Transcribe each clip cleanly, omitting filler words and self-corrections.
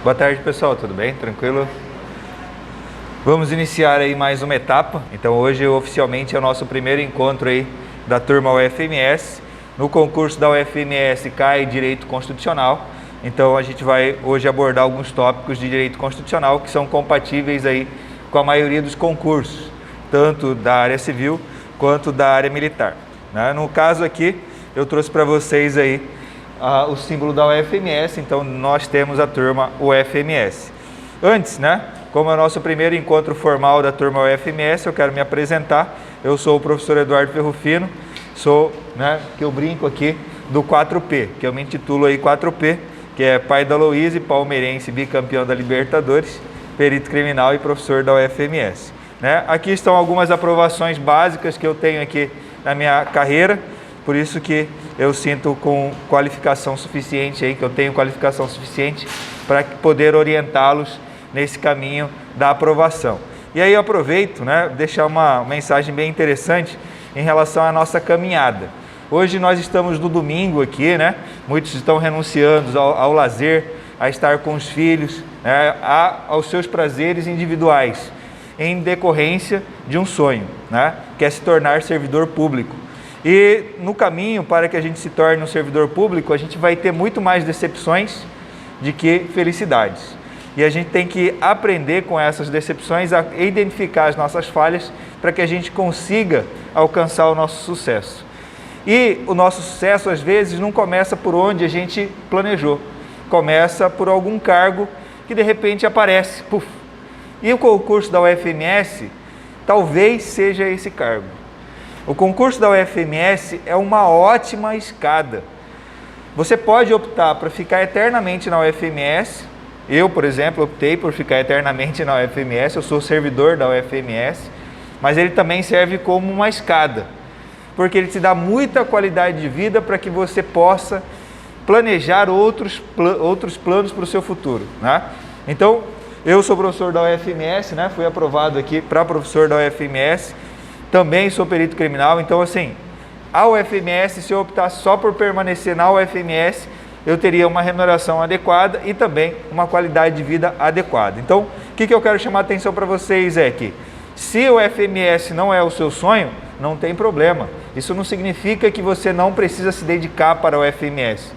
Boa tarde, pessoal, tudo bem? Tranquilo? Vamos iniciar aí mais uma etapa. Então hoje oficialmente é o nosso primeiro encontro aí da turma UFMS. No concurso da UFMS cai Direito Constitucional. Então a gente vai hoje abordar alguns tópicos de Direito Constitucional que são compatíveis aí com a maioria dos concursos, tanto da área civil quanto da área militar, né? No caso aqui, eu trouxe para vocês aí o símbolo da UFMS, então nós temos a turma UFMS. Antes, né, como é o nosso primeiro encontro formal da turma UFMS, eu quero me apresentar. Eu sou o professor Eduardo Ferrufino, sou, né, que eu brinco aqui, do 4P, que eu me intitulo aí 4P, que é pai da Aloíse, palmeirense, bicampeão da Libertadores, perito criminal e professor da UFMS. Né? Aqui estão algumas aprovações básicas que eu tenho aqui na minha carreira, por isso que eu sinto com qualificação suficiente aí, que eu tenho qualificação suficiente para poder orientá-los nesse caminho da aprovação. E aí eu aproveito, né, deixar uma mensagem bem interessante em relação à nossa caminhada. Hoje nós estamos no domingo aqui, né? Muitos estão renunciando ao lazer, a estar com os filhos, né, aos seus prazeres individuais, em decorrência de um sonho, né, que é se tornar servidor público. E no caminho para que a gente se torne um servidor público, a gente vai ter muito mais decepções do que felicidades. E a gente tem que aprender com essas decepções a identificar as nossas falhas para que a gente consiga alcançar o nosso sucesso. E o nosso sucesso, às vezes, não começa por onde a gente planejou. Começa por algum cargo que, de repente, aparece. Puf. E o concurso da UFMS talvez seja esse cargo. O concurso da UFMS é uma ótima escada. Você pode optar para ficar eternamente na UFMS. Eu, por exemplo, optei por ficar eternamente na UFMS. Eu sou servidor da UFMS. Mas ele também serve como uma escada, porque ele te dá muita qualidade de vida para que você possa planejar outros planos para o seu futuro, né? Então, eu sou professor da UFMS, né? Fui aprovado aqui para professor da UFMS. Também sou perito criminal, então assim, a UFMS, se eu optasse só por permanecer na UFMS, eu teria uma remuneração adequada e também uma qualidade de vida adequada. Então, o que eu quero chamar a atenção para vocês é que, se o UFMS não é o seu sonho, não tem problema. Isso não significa que você não precisa se dedicar para a UFMS.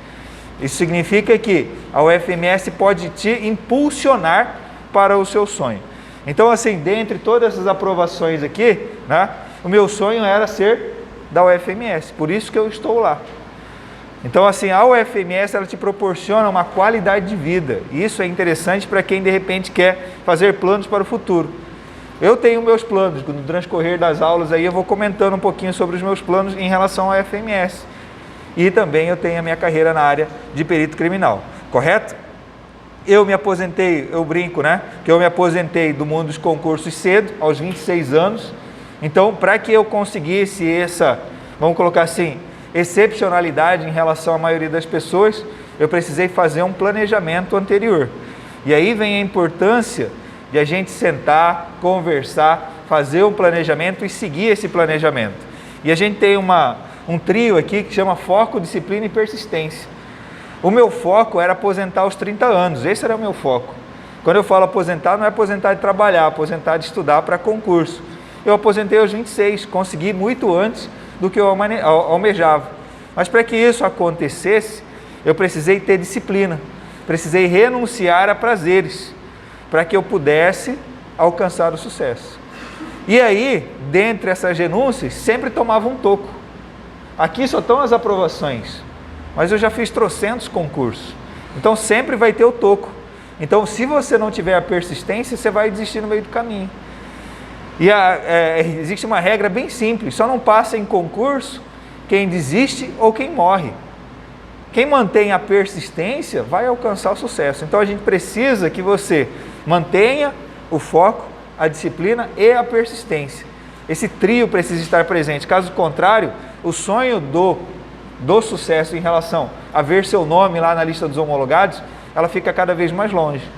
Isso significa que a UFMS pode te impulsionar para o seu sonho. Então, assim, dentre todas essas aprovações aqui, né, o meu sonho era ser da UFMS, por isso que eu estou lá. Então, assim, a UFMS, ela te proporciona uma qualidade de vida. E isso é interessante para quem, de repente, quer fazer planos para o futuro. Eu tenho meus planos, no transcorrer das aulas aí eu vou comentando um pouquinho sobre os meus planos em relação ao UFMS. E também eu tenho a minha carreira na área de perito criminal, correto? Eu me aposentei, eu brinco, né? Que eu me aposentei do mundo dos concursos cedo, aos 26 anos. Então, para que eu conseguisse essa, vamos colocar assim, excepcionalidade em relação à maioria das pessoas, eu precisei fazer um planejamento anterior. E aí vem a importância de a gente sentar, conversar, fazer um planejamento e seguir esse planejamento. E a gente tem um trio aqui que chama foco, disciplina e persistência. O meu foco era aposentar aos 30 anos, esse era o meu foco. Quando eu falo aposentar, não é aposentar de trabalhar, aposentar de estudar para concurso. Eu aposentei aos 26, consegui muito antes do que eu almejava. Mas para que isso acontecesse, eu precisei ter disciplina, precisei renunciar a prazeres, para que eu pudesse alcançar o sucesso. E aí, dentre essas renúncias, sempre tomava um toco. Aqui só estão as aprovações, mas eu já fiz trocentos concursos. Então sempre vai ter o toco. Então, se você não tiver a persistência, você vai desistir no meio do caminho. E existe uma regra bem simples, só não passa em concurso quem desiste ou quem morre. Quem mantém a persistência vai alcançar o sucesso. Então a gente precisa que você mantenha o foco, a disciplina e a persistência. Esse trio precisa estar presente. Caso contrário, o sonho do sucesso em relação a ver seu nome lá na lista dos homologados, ela fica cada vez mais longe.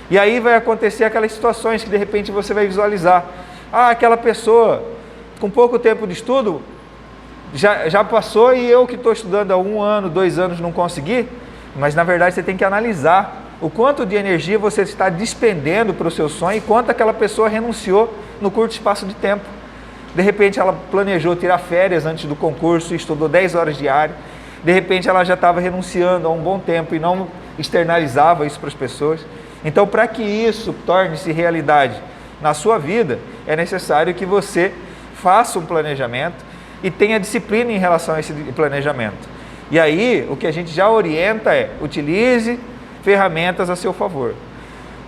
E aí vai acontecer aquelas situações que de repente você vai visualizar. Ah, aquela pessoa com pouco tempo de estudo já passou e eu que estou estudando há 1 ano, 2 anos não consegui. Mas na verdade você tem que analisar o quanto de energia você está despendendo para o seu sonho e quanto aquela pessoa renunciou no curto espaço de tempo. De repente ela planejou tirar férias antes do concurso e estudou 10 horas diárias. De repente ela já estava renunciando há um bom tempo e não externalizava isso para as pessoas. Então, para que isso torne-se realidade na sua vida, é necessário que você faça um planejamento e tenha disciplina em relação a esse planejamento. E aí, o que a gente já orienta é, utilize ferramentas a seu favor.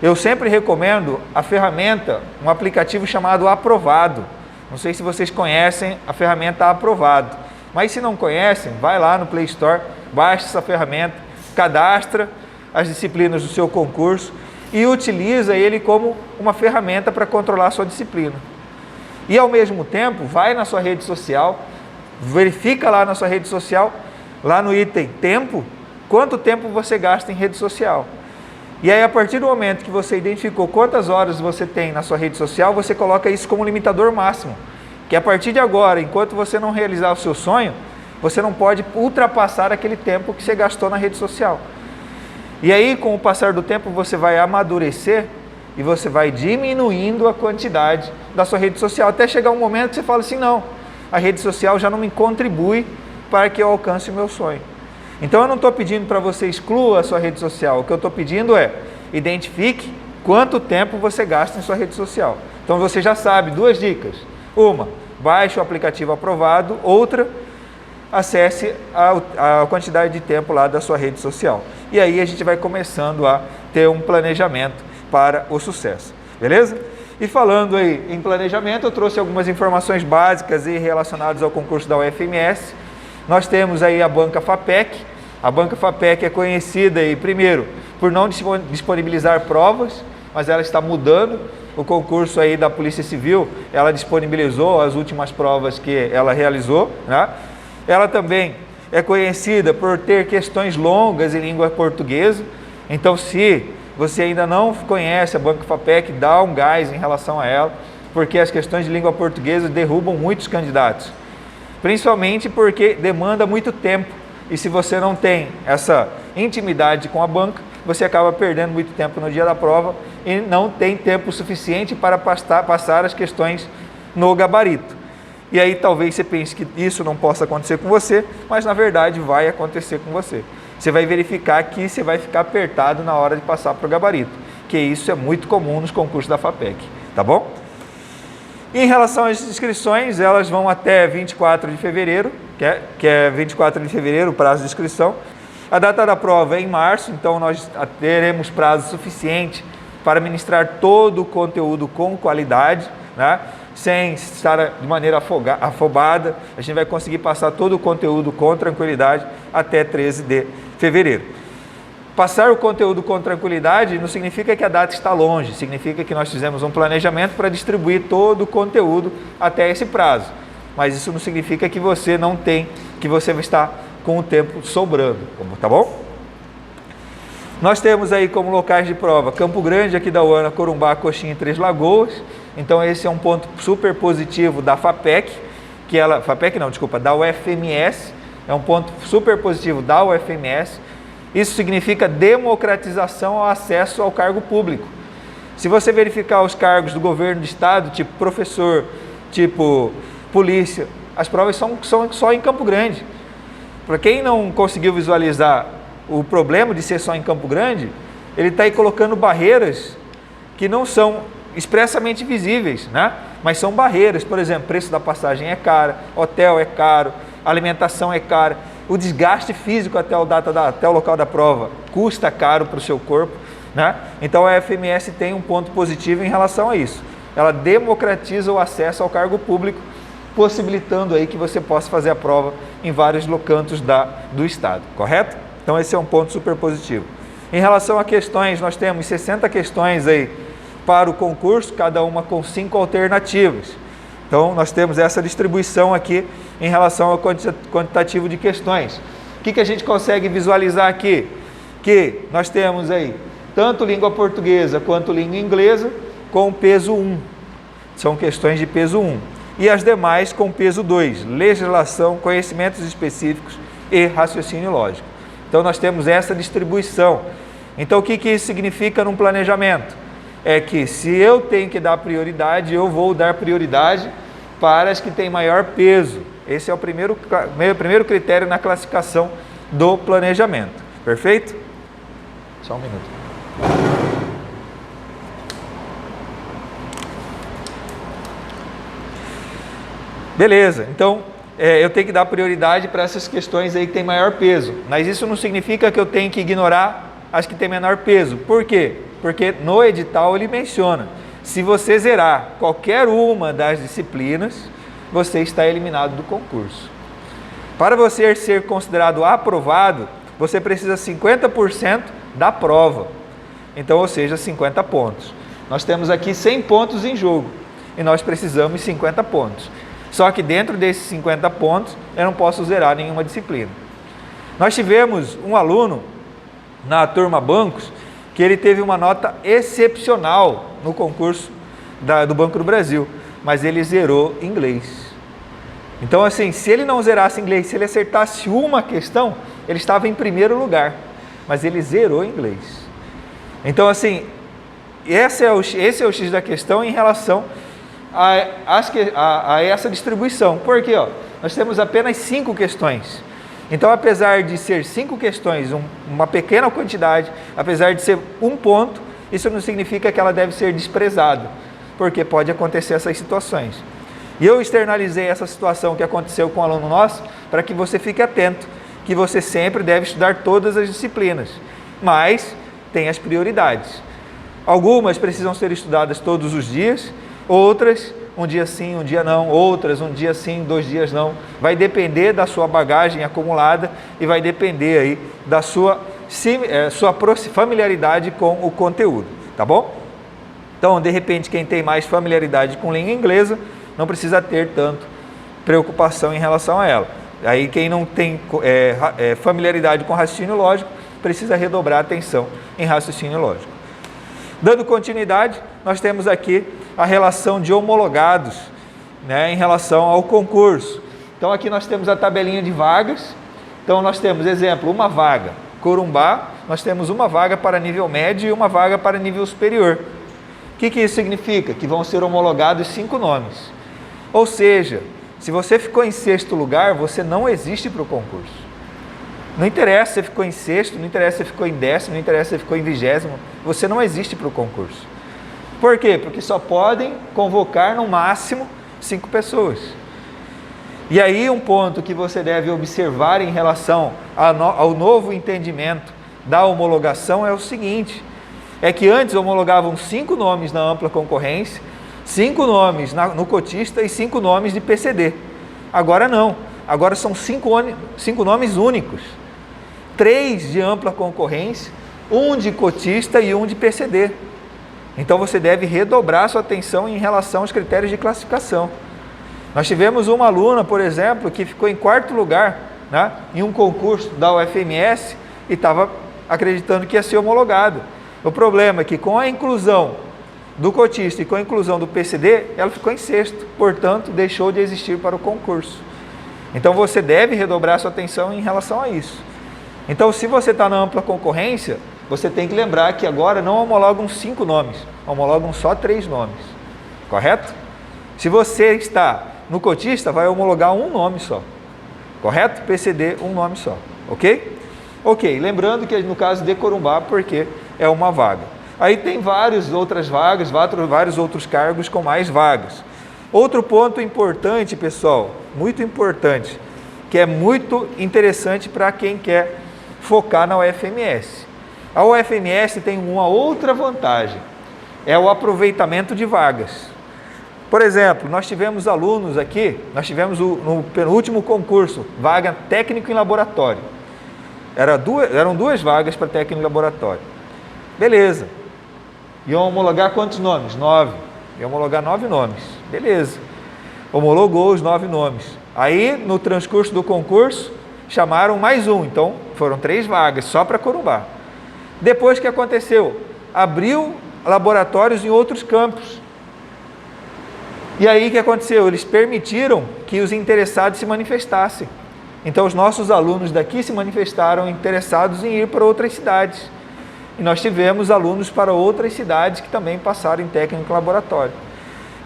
Eu sempre recomendo a ferramenta, um aplicativo chamado Aprovado. Não sei se vocês conhecem a ferramenta Aprovado, mas se não conhecem, vai lá no Play Store, baixa essa ferramenta, cadastra as disciplinas do seu concurso e utiliza ele como uma ferramenta para controlar a sua disciplina. E ao mesmo tempo, vai na sua rede social, verifica lá na sua rede social, lá no item tempo, quanto tempo você gasta em rede social. E aí, a partir do momento que você identificou quantas horas você tem na sua rede social, você coloca isso como limitador máximo. Que a partir de agora, enquanto você não realizar o seu sonho, você não pode ultrapassar aquele tempo que você gastou na rede social. E aí, com o passar do tempo, você vai amadurecer e você vai diminuindo a quantidade da sua rede social, até chegar um momento que você fala assim, não, a rede social já não me contribui para que eu alcance o meu sonho. Então eu não estou pedindo para você exclua a sua rede social, o que eu estou pedindo é, identifique quanto tempo você gasta em sua rede social. Então você já sabe, duas dicas. Uma, baixe o aplicativo Aprovado. Outra, acesse a quantidade de tempo lá da sua rede social. E aí a gente vai começando a ter um planejamento para o sucesso. Beleza? E falando aí em planejamento, eu trouxe algumas informações básicas aí relacionadas ao concurso da UFMS. Nós temos aí a banca FAPEC. A banca FAPEC é conhecida aí, primeiro, por não disponibilizar provas, mas ela está mudando. O concurso aí da Polícia Civil, ela disponibilizou as últimas provas que ela realizou, né? Ela também é conhecida por ter questões longas em língua portuguesa. Então, se você ainda não conhece a banca FAPEC, dá um gás em relação a ela, porque as questões de língua portuguesa derrubam muitos candidatos. Principalmente porque demanda muito tempo e se você não tem essa intimidade com a banca, você acaba perdendo muito tempo no dia da prova e não tem tempo suficiente para passar as questões no gabarito. E aí talvez você pense que isso não possa acontecer com você, mas na verdade vai acontecer com você. Você vai verificar que você vai ficar apertado na hora de passar para o gabarito, que isso é muito comum nos concursos da FAPEC, tá bom? Em relação às inscrições, elas vão até 24 de fevereiro, que é 24 de fevereiro o prazo de inscrição. A data da prova é em março, então nós teremos prazo suficiente para ministrar todo o conteúdo com qualidade, né? Sem estar de maneira afobada. A gente vai conseguir passar todo o conteúdo com tranquilidade até 13 de fevereiro. Passar o conteúdo com tranquilidade não significa que a data está longe, significa que nós fizemos um planejamento para distribuir todo o conteúdo até esse prazo. Mas isso não significa que você não tem, que você vai estar com o tempo sobrando, tá bom? Nós temos aí como locais de prova Campo Grande, aqui da UANA, Corumbá, Coxinha e Três Lagoas. Então esse é um ponto super positivo da FAPEC, da UFMS, é um ponto super positivo da UFMS. Isso significa democratização ao acesso ao cargo público. Se você verificar os cargos do governo do estado, tipo professor, tipo polícia, as provas são só em Campo Grande. Para quem não conseguiu visualizar o problema de ser só em Campo Grande, ele está aí colocando barreiras que não são expressamente visíveis, né? Mas são barreiras. Por exemplo, preço da passagem é caro, hotel é caro, alimentação é cara, o desgaste físico até o local da prova custa caro para o seu corpo, né? Então a FMS tem um ponto positivo em relação a isso. Ela democratiza o acesso ao cargo público, possibilitando aí que você possa fazer a prova em vários cantos do estado, correto? Então esse é um ponto super positivo. Em relação a questões, nós temos 60 questões aí para o concurso, cada uma com 5 alternativas. Então nós temos essa distribuição aqui em relação ao quantitativo de questões. O que a gente consegue visualizar aqui? Que nós temos aí tanto língua portuguesa quanto língua inglesa com peso 1. São questões de peso 1. E as demais com peso 2, legislação, conhecimentos específicos e raciocínio lógico. Então nós temos essa distribuição Então, o que isso significa num planejamento? É que se eu tenho que dar prioridade, eu vou dar prioridade para as que têm maior peso. Esse é o primeiro critério na classificação do planejamento. Perfeito? Só um minuto. Beleza, então eu tenho que dar prioridade para essas questões aí que tem maior peso. Mas isso não significa que eu tenho que ignorar as que têm menor peso. Por quê? Porque no edital ele menciona, se você zerar qualquer uma das disciplinas, você está eliminado do concurso. Para você ser considerado aprovado, você precisa 50% da prova. Então, ou seja, 50 pontos. Nós temos aqui 100 pontos em jogo e nós precisamos de 50 pontos. Só que dentro desses 50 pontos, eu não posso zerar nenhuma disciplina. Nós tivemos um aluno na turma Bancos que ele teve uma nota excepcional no concurso do Banco do Brasil, mas ele zerou inglês. Então, assim, se ele não zerasse inglês, se ele acertasse uma questão, ele estava em primeiro lugar, mas ele zerou inglês. Então, assim, esse é o X da questão em relação a essa distribuição. Porque nós temos apenas 5 questões. Então, apesar de ser 5 questões, uma pequena quantidade, apesar de ser um ponto, isso não significa que ela deve ser desprezada, porque pode acontecer essas situações. E eu externalizei essa situação que aconteceu com um aluno nosso, para que você fique atento, que você sempre deve estudar todas as disciplinas, mas tem as prioridades. Algumas precisam ser estudadas todos os dias, outras um dia sim, um dia não, outras um dia sim, 2 dias não. Vai depender da sua bagagem acumulada e vai depender aí da sua familiaridade com o conteúdo, tá bom? Então, de repente, quem tem mais familiaridade com língua inglesa, não precisa ter tanto preocupação em relação a ela. Aí quem não tem familiaridade com raciocínio lógico, precisa redobrar a atenção em raciocínio lógico. Dando continuidade, nós temos aqui a relação de homologados, né, em relação ao concurso. Então aqui nós temos a tabelinha de vagas. Então nós temos, exemplo, uma vaga. Corumbá, nós temos uma vaga para nível médio e uma vaga para nível superior. O que isso significa? Que vão ser homologados 5 nomes. Ou seja, se você ficou em 6º lugar, você não existe para o concurso. Não interessa se você ficou em 6º, não interessa se você ficou em 10º, não interessa se você ficou em 20º, você não existe para o concurso. Por quê? Porque só podem convocar no máximo 5 pessoas. E aí um ponto que você deve observar em relação ao novo entendimento da homologação é o seguinte, é que antes homologavam 5 nomes na ampla concorrência, 5 nomes no cotista e 5 nomes de PCD. Agora não, agora são 5 nomes únicos. 3 de ampla concorrência, 1 de cotista e 1 de PCD. Então você deve redobrar sua atenção em relação aos critérios de classificação. Nós tivemos uma aluna, por exemplo, que ficou em 4º lugar, né, em um concurso da UFMS e estava acreditando que ia ser homologado. O problema é que com a inclusão do cotista e com a inclusão do PCD, ela ficou em 6º, portanto, deixou de existir para o concurso. Então você deve redobrar sua atenção em relação a isso. Então, se você está na ampla concorrência, você tem que lembrar que agora não homologam 5 nomes, homologam só 3 nomes, correto? Se você está no cotista, vai homologar um nome só, correto? PCD, um nome só, ok? Ok, lembrando que no caso de Corumbá, porque é uma vaga. Aí tem várias outras vagas, vários outros cargos com mais vagas. Outro ponto importante, pessoal, muito importante, que é muito interessante para quem quer focar na UFMS. A UFMS tem uma outra vantagem, é o aproveitamento de vagas. Por exemplo, nós tivemos alunos aqui, no penúltimo concurso, vaga técnico em laboratório. Eram 2 vagas para técnico em laboratório. Beleza. Iam homologar quantos nomes? 9. Iam homologar 9 nomes. Beleza. Homologou os 9 nomes. Aí, no transcurso do concurso, chamaram mais um. Então, foram 3 vagas, só para Corumbá. Depois, o que aconteceu? Abriu laboratórios em outros campos. E aí, o que aconteceu? Eles permitiram que os interessados se manifestassem. Então, os nossos alunos daqui se manifestaram interessados em ir para outras cidades. e nós tivemos alunos para outras cidades que também passaram em técnico laboratório.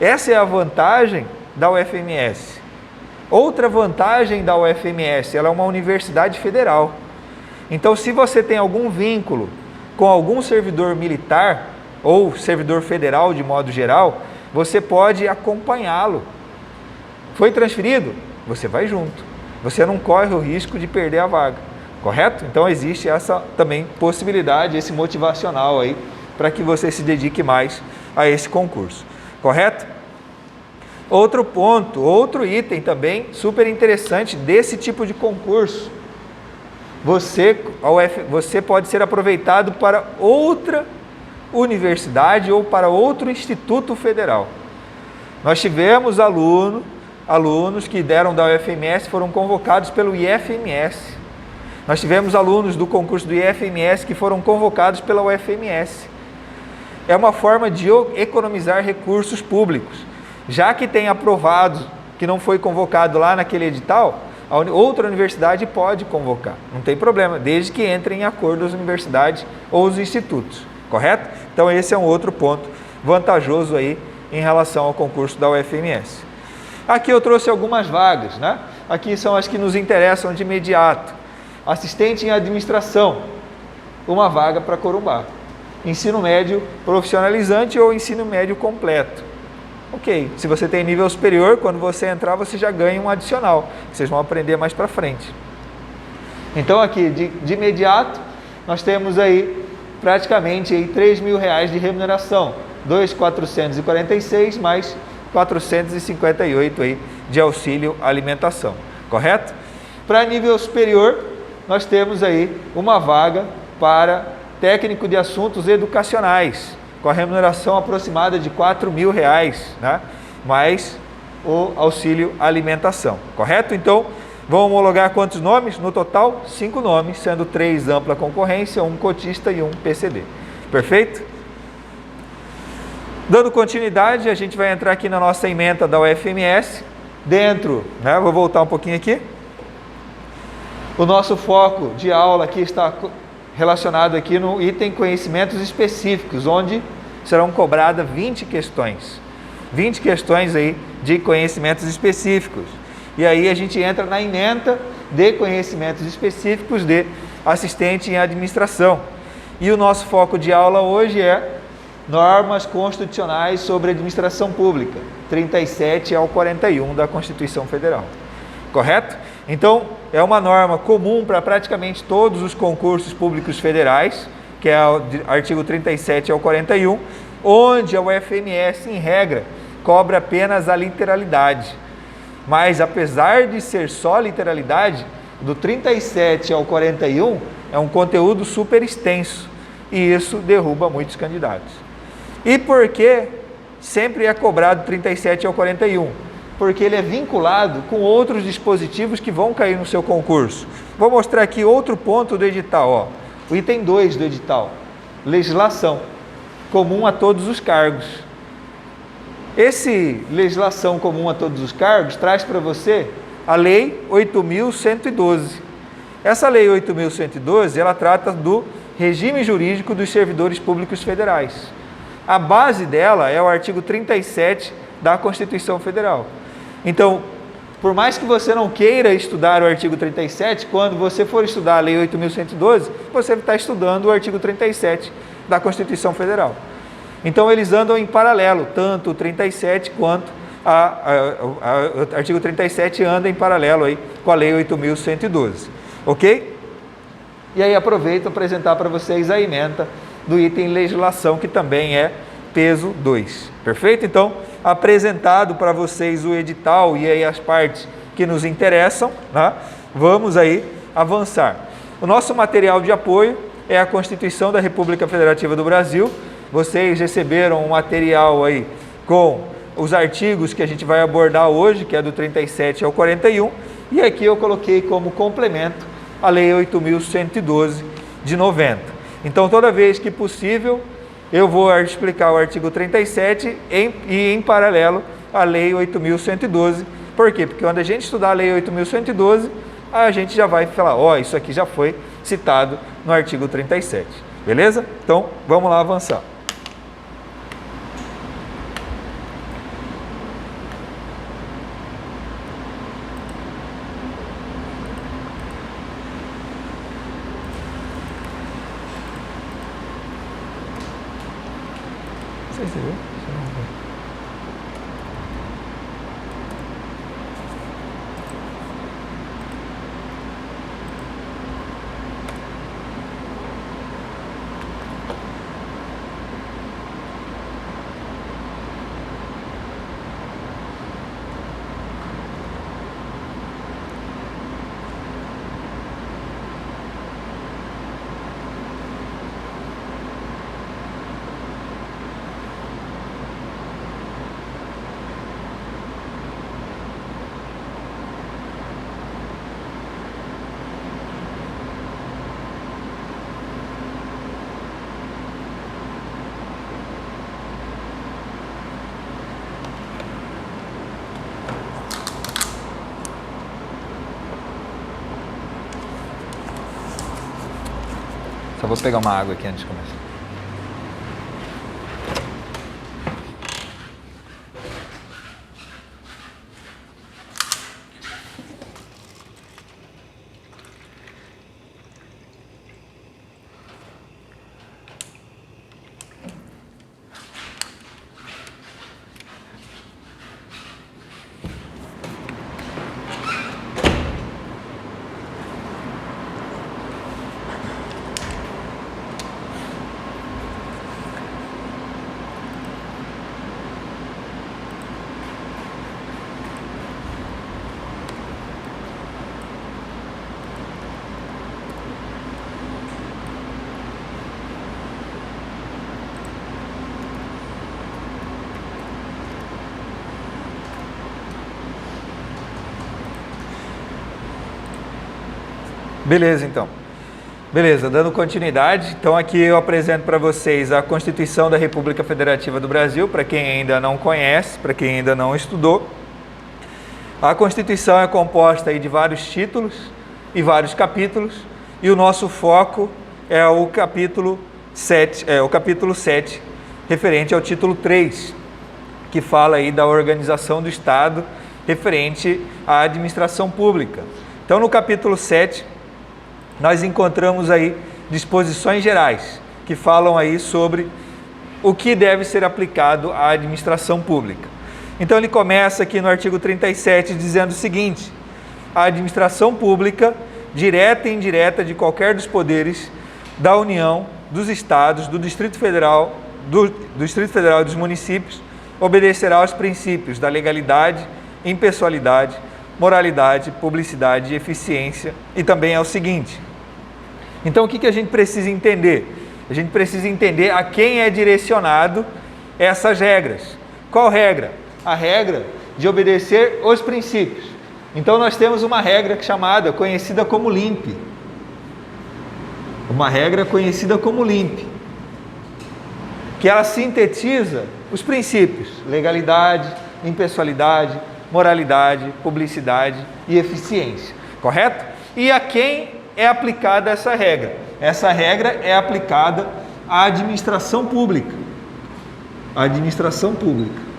Essa é a vantagem da UFMS. Outra vantagem da UFMS, ela é uma universidade federal. Então, se você tem algum vínculo com algum servidor militar ou servidor federal de modo geral, você pode acompanhá-lo. Foi transferido? Você vai junto. Você não corre o risco de perder a vaga, correto? Então existe essa também possibilidade, esse motivacional aí, para que você se dedique mais a esse concurso, correto? Outro ponto, outro item também super interessante desse tipo de concurso. Você pode ser aproveitado para outra universidade ou para outro instituto federal. Nós tivemos alunos que deram da UFMS, foram convocados pelo IFMS. Nós tivemos alunos do concurso do IFMS que foram convocados pela UFMS. É uma forma de economizar recursos públicos. Já que tem aprovado, que não foi convocado lá naquele edital, a outra universidade pode convocar, não tem problema, desde que entrem em acordo as universidades ou os institutos, correto? Então esse é um outro ponto vantajoso aí em relação ao concurso da UFMS. Aqui eu trouxe algumas vagas, né? Aqui são as que nos interessam de imediato. Assistente em administração, uma vaga para Corumbá. Ensino médio profissionalizante ou ensino médio completo. Ok, se você tem nível superior, quando você entrar você já ganha um adicional, que vocês vão aprender mais para frente. Então aqui, de imediato, nós temos aí praticamente aí R$3.000 de remuneração, 2.446 mais 458 aí de auxílio alimentação, correto? Para nível superior, nós temos aí uma vaga para técnico de assuntos educacionais, com a remuneração aproximada de R$4.000, né? Mais o auxílio alimentação, correto? Então, vão homologar quantos nomes? No total, 5 nomes, sendo 3 ampla concorrência, 1 cotista e 1 PCD. Perfeito? Dando continuidade, a gente vai entrar aqui na nossa ementa da UFMS, dentro, né? Vou voltar um pouquinho aqui. O nosso foco de aula aqui está relacionado aqui no item conhecimentos específicos, onde serão cobradas 20 questões. 20 questões aí de conhecimentos específicos. E aí a gente entra na ementa de conhecimentos específicos de assistente em administração. E o nosso foco de aula hoje é normas constitucionais sobre administração pública, 37 ao 41 da Constituição Federal. Correto? Então, é uma norma comum para praticamente todos os concursos públicos federais, que é o artigo 37 ao 41, onde a UFMS, em regra, cobra apenas a literalidade. Mas, apesar de ser só literalidade, do 37 ao 41 é um conteúdo super extenso, e isso derruba muitos candidatos. E por que sempre é cobrado 37 ao 41? Porque ele é vinculado com outros dispositivos que vão cair no seu concurso. Vou mostrar aqui outro ponto do edital, ó. O item 2 do edital, legislação, comum a todos os cargos. Esse legislação comum a todos os cargos traz para você a Lei 8.112. Essa Lei 8.112, ela trata do regime jurídico dos servidores públicos federais. A base dela é o artigo 37 da Constituição Federal. Então, por mais que você não queira estudar o artigo 37, quando você for estudar a Lei 8.112, você está estudando o artigo 37 da Constituição Federal. Então, eles andam em paralelo, tanto o 37 quanto o artigo 37 anda em paralelo aí com a Lei 8.112. Ok? E aí aproveito para apresentar para vocês a ementa do item legislação, que também é peso 2. Perfeito? Então, apresentado para vocês o edital e aí as partes que nos interessam, né? Vamos aí avançar. O nosso material de apoio é a Constituição da República Federativa do Brasil. Vocês receberam um material aí com os artigos que a gente vai abordar hoje, que é do 37 ao 41, e aqui eu coloquei como complemento a Lei 8.112 de 90. Então, toda vez que possível, eu vou explicar o artigo 37 e em paralelo a Lei 8.112. Por quê? Porque quando a gente estudar a Lei 8.112, a gente já vai falar, ó, isso aqui já foi citado no artigo 37. Beleza? Então, vamos lá avançar. Não sei se você viu. Só vou pegar uma água aqui antes de começar. Beleza, então. Beleza, dando continuidade, então aqui eu apresento para vocês a Constituição da República Federativa do Brasil, para quem ainda não conhece, para quem ainda não estudou. A Constituição é composta aí de vários títulos e vários capítulos, e o nosso foco é o capítulo 7, referente ao título 3, que fala aí da organização do Estado, referente à administração pública. Então, no capítulo 7, nós encontramos aí disposições gerais, que falam aí sobre o que deve ser aplicado à administração pública. Então ele começa aqui no artigo 37 dizendo o seguinte: a administração pública, direta e indireta de qualquer dos poderes da União, dos Estados, do Distrito Federal, do Distrito Federal e dos municípios, obedecerá aos princípios da legalidade, impessoalidade, moralidade, publicidade e eficiência, e também é o seguinte. Então, o que a gente precisa entender? A gente precisa entender a quem é direcionado essas regras. Qual regra? A regra de obedecer os princípios. Então, nós temos uma regra conhecida como LIMP. Uma regra conhecida como LIMP, que ela sintetiza os princípios: legalidade, impessoalidade, moralidade, publicidade e eficiência. Correto? E a quem é aplicada essa regra? Essa regra é aplicada à administração pública. A administração pública.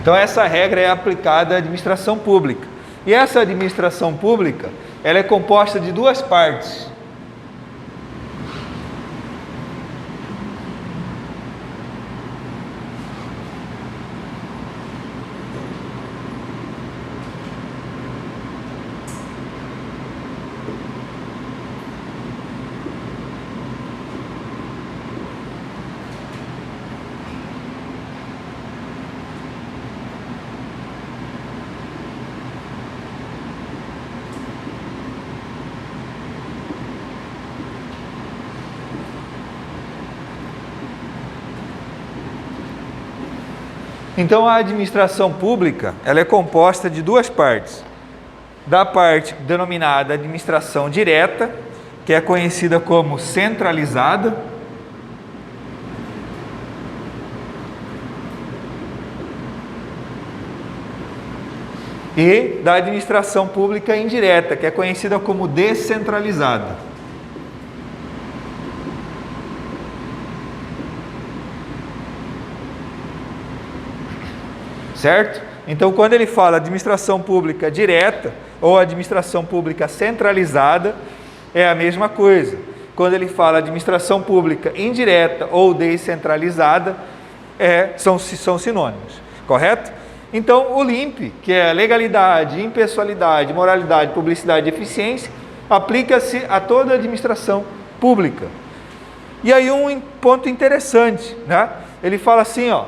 Então essa regra é aplicada à administração pública. E essa administração pública, ela é composta de duas partes. Então, a administração pública, ela é composta de duas partes. Da parte denominada administração direta, que é conhecida como centralizada, e da administração pública indireta, que é conhecida como descentralizada. Certo? Então, quando ele fala administração pública direta ou administração pública centralizada, é a mesma coisa. Quando ele fala administração pública indireta ou descentralizada, são sinônimos, correto? Então, o LIMP, que é legalidade, impessoalidade, moralidade, publicidade e eficiência, aplica-se a toda a administração pública. E aí um ponto interessante, né? Ele fala assim, ó,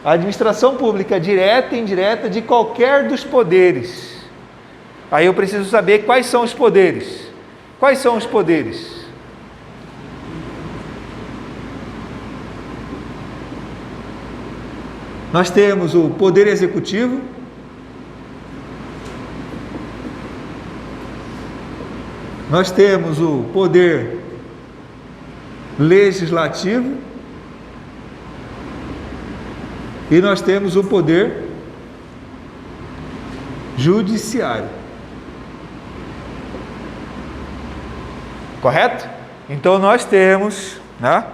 a administração pública direta e indireta de qualquer dos poderes. Aí eu preciso saber quais são os poderes. Quais são os poderes? Nós temos o poder executivo, nós temos o poder legislativo e nós temos o poder judiciário. Correto? Então nós temos, né,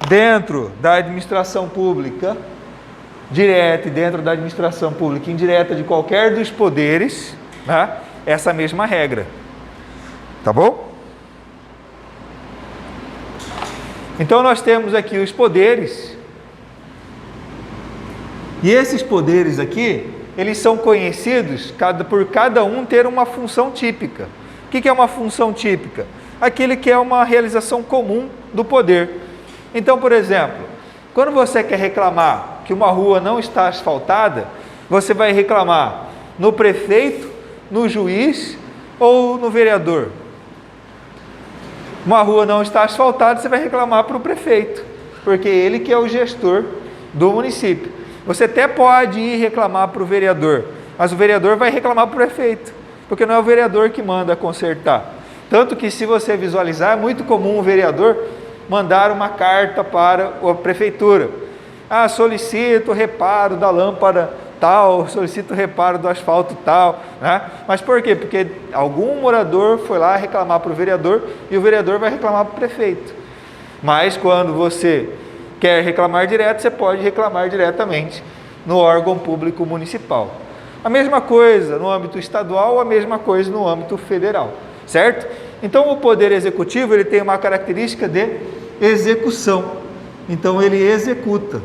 dentro da administração pública direta e dentro da administração pública indireta de qualquer dos poderes, né, essa mesma regra. Tá bom? Então nós temos aqui os poderes. E esses poderes aqui, eles são conhecidos por cada um ter uma função típica. O que é uma função típica? Aquele que é uma realização comum do poder. Então, por exemplo, quando você quer reclamar que uma rua não está asfaltada, você vai reclamar no prefeito, no juiz ou no vereador. Uma rua não está asfaltada, você vai reclamar para o prefeito, porque ele que é o gestor do município. Você até pode ir reclamar para o vereador, mas o vereador vai reclamar para o prefeito, porque não é o vereador que manda consertar. Tanto que, se você visualizar, é muito comum o vereador mandar uma carta para a prefeitura. Solicito reparo da lâmpada tal, solicito reparo do asfalto tal, né? Mas por quê? Porque algum morador foi lá reclamar para o vereador e o vereador vai reclamar para o prefeito. Mas quando você quer reclamar direto, você pode reclamar diretamente no órgão público municipal. A mesma coisa no âmbito estadual, a mesma coisa no âmbito federal, certo? Então, o poder executivo, ele tem uma característica de execução. Então, ele executa.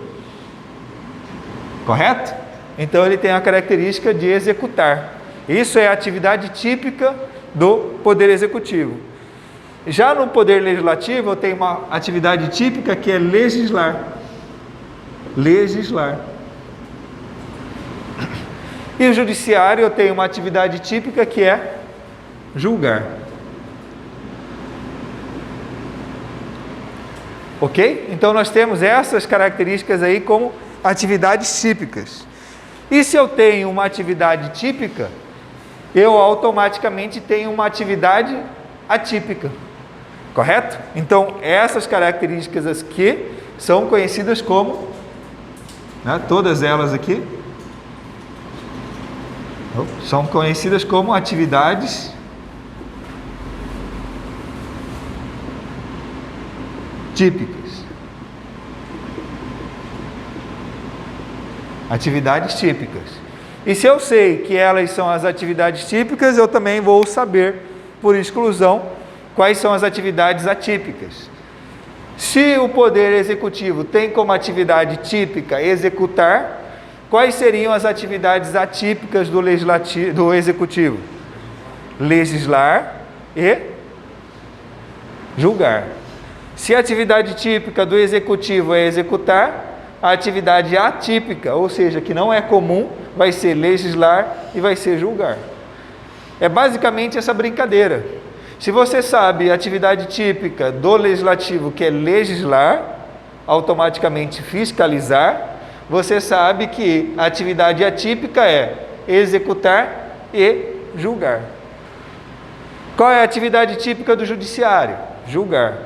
Correto? Então, ele tem a característica de executar. Isso é a atividade típica do poder executivo. Já no poder legislativo, eu tenho uma atividade típica que é legislar. Legislar. E o judiciário, eu tenho uma atividade típica que é julgar. Ok? Então nós temos essas características aí como atividades típicas. E se eu tenho uma atividade típica, eu automaticamente tenho uma atividade atípica. Correto? Então essas características aqui são conhecidas como, né, todas elas aqui, são conhecidas como atividades típicas. Atividades típicas. E se eu sei que elas são as atividades típicas, eu também vou saber, por exclusão, quais são as atividades atípicas. Se o poder executivo tem como atividade típica executar, quais seriam as atividades atípicas do executivo? Legislar e julgar. Se a atividade típica do executivo é executar, a atividade atípica, ou seja, que não é comum, vai ser legislar e vai ser julgar. É basicamente essa brincadeira. Se você sabe a atividade típica do legislativo, que é legislar, automaticamente fiscalizar, você sabe que a atividade atípica é executar e julgar. Qual é a atividade típica do judiciário? Julgar.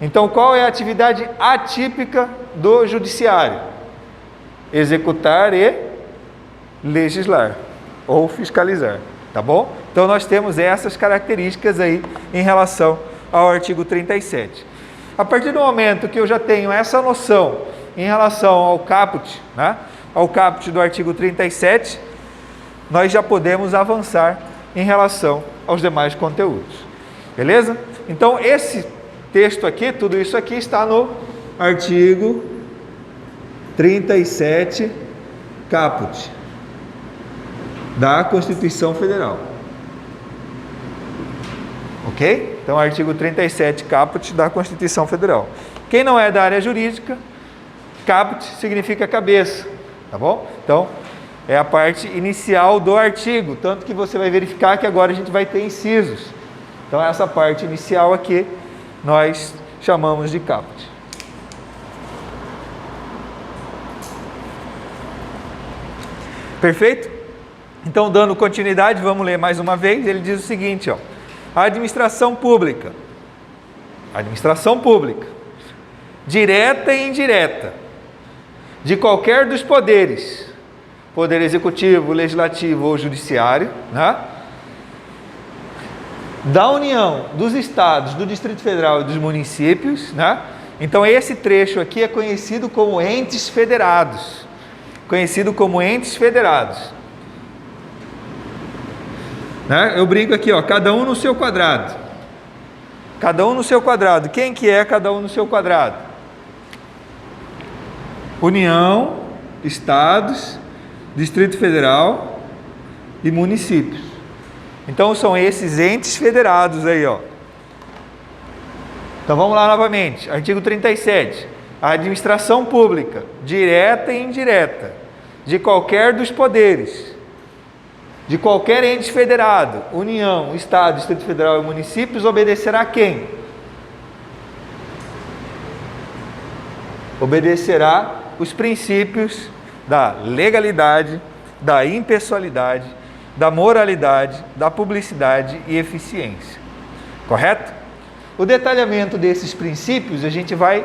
Então, qual é a atividade atípica do judiciário? Executar e legislar ou fiscalizar, tá bom? Então, nós temos essas características aí em relação ao artigo 37. A partir do momento que eu já tenho essa noção em relação ao caput, né, ao caput do artigo 37, nós já podemos avançar em relação aos demais conteúdos. Beleza? Então, esse texto aqui, tudo isso aqui está no artigo 37 caput da Constituição Federal. Ok? Então, artigo 37 caput da Constituição Federal. Quem não é da área jurídica, caput significa cabeça, tá bom? Então, é a parte inicial do artigo, tanto que você vai verificar que agora a gente vai ter incisos. Então, essa parte inicial aqui, nós chamamos de caput. Perfeito? Então, dando continuidade, vamos ler mais uma vez. Ele diz o seguinte, ó: a administração pública, direta e indireta, de qualquer dos poderes, poder executivo, legislativo ou judiciário, né, da União, dos estados, do Distrito Federal e dos municípios, né? Então, esse trecho aqui é conhecido como entes federados. Né? Eu brinco aqui, ó, cada um no seu quadrado. Quem que é cada um no seu quadrado? União, estados, Distrito Federal e municípios. Então, são esses entes federados aí, ó. Então, vamos lá novamente. Artigo 37. A administração pública, direta e indireta, de qualquer dos poderes, de qualquer ente federado, União, Estado, Distrito Federal e municípios, obedecerá a quem? Obedecerá os princípios da legalidade, da impessoalidade, da moralidade, da publicidade e eficiência. Correto? O detalhamento desses princípios a gente vai,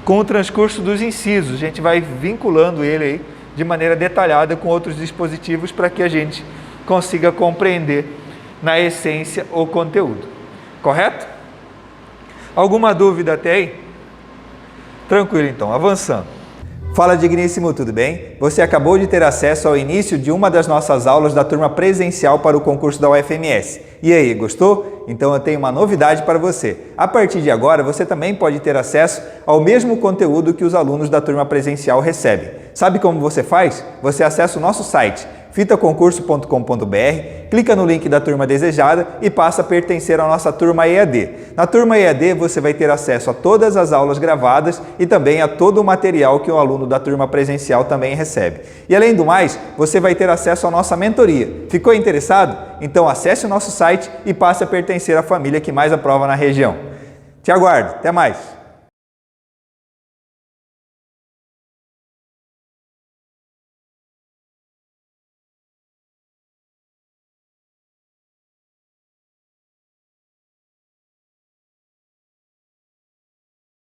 com o transcurso dos incisos, a gente vai vinculando ele aí de maneira detalhada com outros dispositivos para que a gente consiga compreender na essência o conteúdo. Correto? Alguma dúvida até aí? Tranquilo então, avançando. Fala digníssimo, tudo bem? Você acabou de ter acesso ao início de uma das nossas aulas da turma presencial para o concurso da UFMS. E aí, gostou? Então eu tenho uma novidade para você. A partir de agora, você também pode ter acesso ao mesmo conteúdo que os alunos da turma presencial recebem. Sabe como você faz? Você acessa o nosso site fitaconcurso.com.br, clica no link da turma desejada e passa a pertencer à nossa turma EAD. Na turma EAD você vai ter acesso a todas as aulas gravadas e também a todo o material que o aluno da turma presencial também recebe. E além do mais, você vai ter acesso à nossa mentoria. Ficou interessado? Então acesse o nosso site e passe a pertencer à família que mais aprova na região. Te aguardo, até mais!